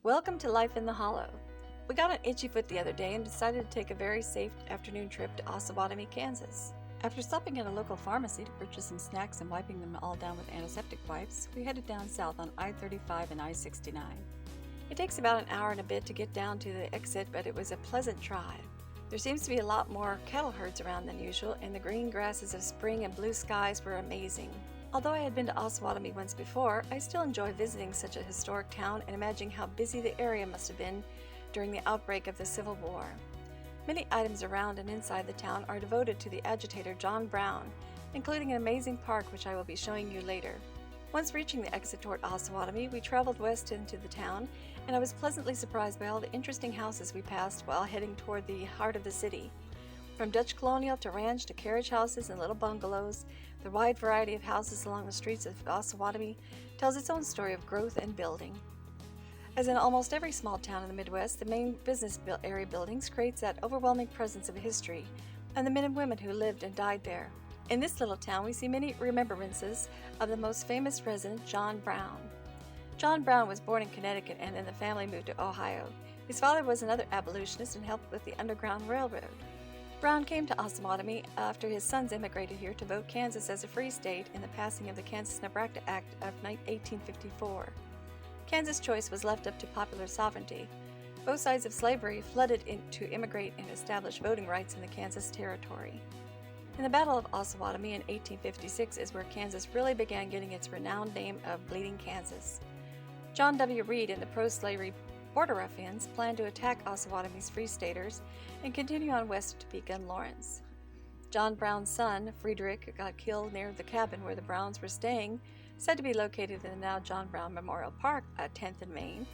Welcome to Life in the Hollow. We got an itchy foot the other day and decided to take a very safe afternoon trip to Osawatomie, Kansas. After stopping at a local pharmacy to purchase some snacks and wiping them all down with antiseptic wipes, we headed down south on I-35 and I-69. It takes about an hour and a bit to get down to the exit, but it was a pleasant drive. There seems to be a lot more cattle herds around than usual, and the green grasses of spring and blue skies were amazing. Although I had been to Osawatomie once before, I still enjoy visiting such a historic town and imagining how busy the area must have been during the outbreak of the Civil War. Many items around and inside the town are devoted to the agitator John Brown, including an amazing park which I will be showing you later. Once reaching the exit toward Osawatomie, we traveled west into the town, and I was pleasantly surprised by all the interesting houses we passed while heading toward the heart of the city. From Dutch colonial to ranch to carriage houses and little bungalows, the wide variety of houses along the streets of Osawatomie tells its own story of growth and building. As in almost every small town in the Midwest, the main business area buildings creates that overwhelming presence of history and the men and women who lived and died there. In this little town, we see many remembrances of the most famous resident, John Brown. John Brown was born in Connecticut, and then the family moved to Ohio. His father was another abolitionist and helped with the Underground Railroad. Brown came to Osawatomie after his sons immigrated here to vote Kansas as a free state in the passing of the Kansas-Nebraska Act of 1854. Kansas' choice was left up to popular sovereignty. Both sides of slavery flooded in to immigrate and establish voting rights in the Kansas Territory. In the Battle of Osawatomie in 1856 is where Kansas really began getting its renowned name of Bleeding Kansas. John W. Reed and the pro-slavery Border Ruffians planned to attack Osawatomie's Free Staters and continue on west to Pekin, Lawrence. John Brown's son, Friedrich, got killed near the cabin where the Browns were staying, said to be located in the now John Brown Memorial Park at 10th and Main,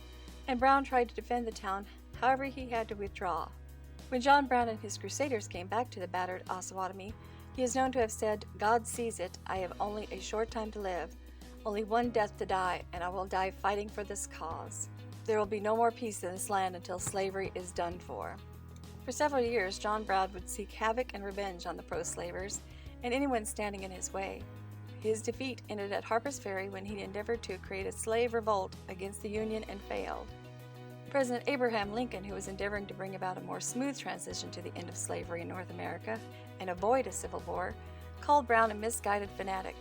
and Brown tried to defend the town, however he had to withdraw. When John Brown and his crusaders came back to the battered Osawatomie, he is known to have said, "God sees it, I have only a short time to live, only one death to die, and I will die fighting for this cause. There will be no more peace in this land until slavery is done for." For several years, John Brown would seek havoc and revenge on the pro-slavers and anyone standing in his way. His defeat ended at Harper's Ferry when he endeavored to create a slave revolt against the Union and failed. President Abraham Lincoln, who was endeavoring to bring about a more smooth transition to the end of slavery in North America and avoid a civil war, called Brown a misguided fanatic,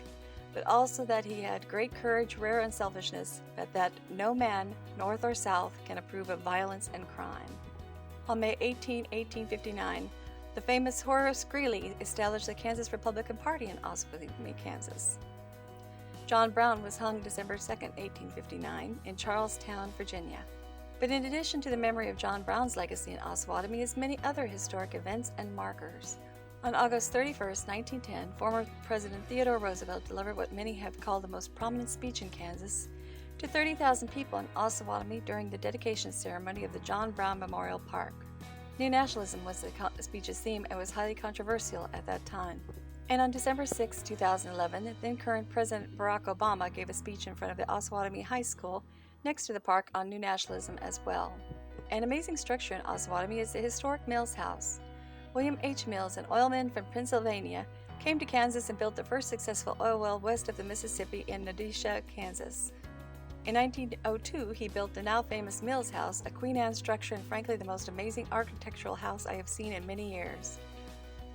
but also that he had great courage, rare unselfishness, but that no man, North or South, can approve of violence and crime. On May 18, 1859, the famous Horace Greeley established the Kansas Republican Party in Osawatomie, Kansas. John Brown was hung December 2, 1859, in Charlestown, Virginia. But in addition to the memory of John Brown's legacy in Osawatomie is many other historic events and markers. On August 31, 1910, former President Theodore Roosevelt delivered what many have called the most prominent speech in Kansas to 30,000 people in Osawatomie during the dedication ceremony of the John Brown Memorial Park. New nationalism was the speech's theme and was highly controversial at that time. And on December 6, 2011, then-current President Barack Obama gave a speech in front of the Osawatomie High School next to the park on new nationalism as well. An amazing structure in Osawatomie is the historic Mills House. William H. Mills, an oilman from Pennsylvania, came to Kansas and built the first successful oil well west of the Mississippi in Naudesha, Kansas. In 1902, he built the now famous Mills House, a Queen Anne structure and frankly the most amazing architectural house I have seen in many years.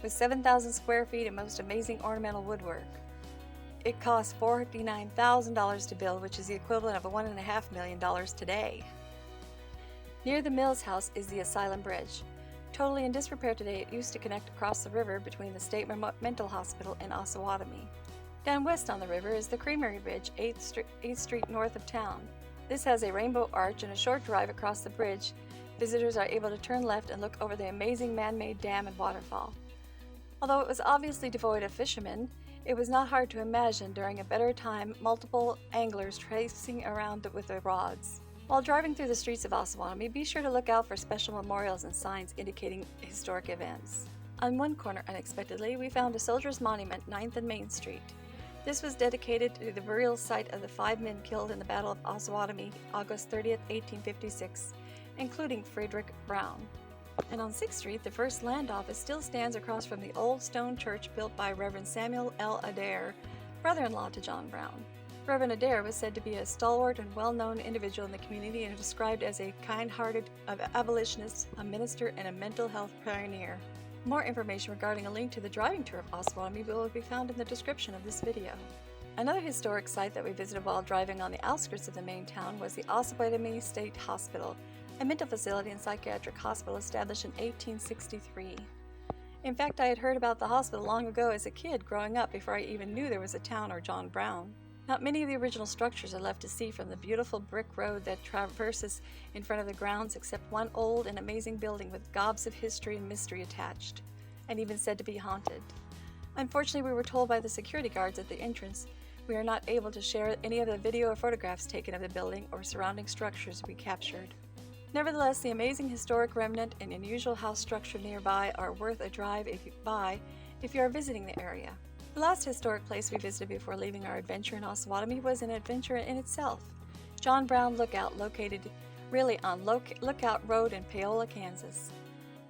With 7,000 square feet and most amazing ornamental woodwork. It cost $49,000 to build, which is the equivalent of $1.5 million today. Near the Mills House is the Asylum Bridge. Totally in disrepair today, it used to connect across the river between the State Mental Hospital and Osawatomie. Down west on the river is the Creamery Bridge, 8th Street north of town. This has a rainbow arch and a short drive across the bridge. Visitors are able to turn left and look over the amazing man-made dam and waterfall. Although it was obviously devoid of fishermen, it was not hard to imagine during a better time multiple anglers tracing around with their rods. While driving through the streets of Osawatomie, be sure to look out for special memorials and signs indicating historic events. On one corner, unexpectedly, we found a soldier's monument, 9th and Main Street. This was dedicated to the burial site of the 5 men killed in the Battle of Osawatomie, August 30, 1856, including Friedrich Brown. And on 6th Street, the first land office still stands across from the old stone church built by Reverend Samuel L. Adair, brother-in-law to John Brown. Reverend Adair was said to be a stalwart and well-known individual in the community and described as a kind-hearted abolitionist, a minister, and a mental health pioneer. More information regarding a link to the driving tour of Osawatomie will be found in the description of this video. Another historic site that we visited while driving on the outskirts of the main town was the Osawatomie State Hospital, a mental facility and psychiatric hospital established in 1863. In fact, I had heard about the hospital long ago as a kid growing up before I even knew there was a town or John Brown. Not many of the original structures are left to see from the beautiful brick road that traverses in front of the grounds, except one old and amazing building with gobs of history and mystery attached, and even said to be haunted. Unfortunately, we were told by the security guards at the entrance we are not able to share any of the video or photographs taken of the building or surrounding structures we captured. Nevertheless, the amazing historic remnant and unusual house structure nearby are worth a drive if you are visiting the area. The last historic place we visited before leaving our adventure in Osawatomie was an adventure in itself, John Brown Lookout, located really on Lookout Road in Paola, Kansas.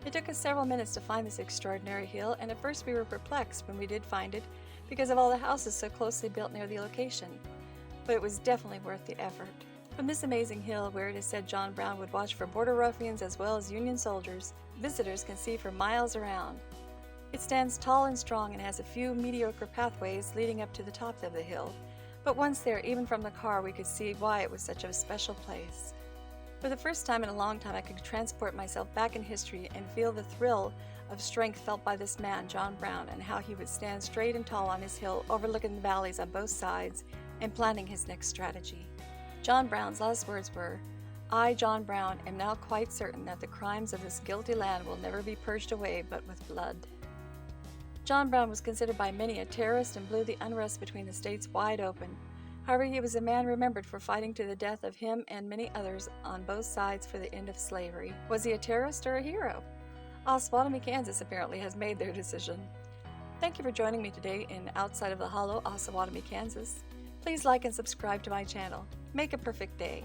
It took us several minutes to find this extraordinary hill, and at first we were perplexed when we did find it because of all the houses so closely built near the location, but it was definitely worth the effort. From this amazing hill, where it is said John Brown would watch for border ruffians as well as Union soldiers, visitors can see for miles around. It stands tall and strong and has a few mediocre pathways leading up to the top of the hill, but once there, even from the car, we could see why it was such a special place. For the first time in a long time, I could transport myself back in history and feel the thrill of strength felt by this man, John Brown, and how he would stand straight and tall on his hill, overlooking the valleys on both sides and planning his next strategy. John Brown's last words were, "I, John Brown, am now quite certain that the crimes of this guilty land will never be purged away but with blood." John Brown was considered by many a terrorist and blew the unrest between the states wide open. However, he was a man remembered for fighting to the death of him and many others on both sides for the end of slavery. Was he a terrorist or a hero? Osawatomie, Kansas apparently has made their decision. Thank you for joining me today in Outside of the Hollow, Osawatomie, Kansas. Please like and subscribe to my channel. Make a perfect day.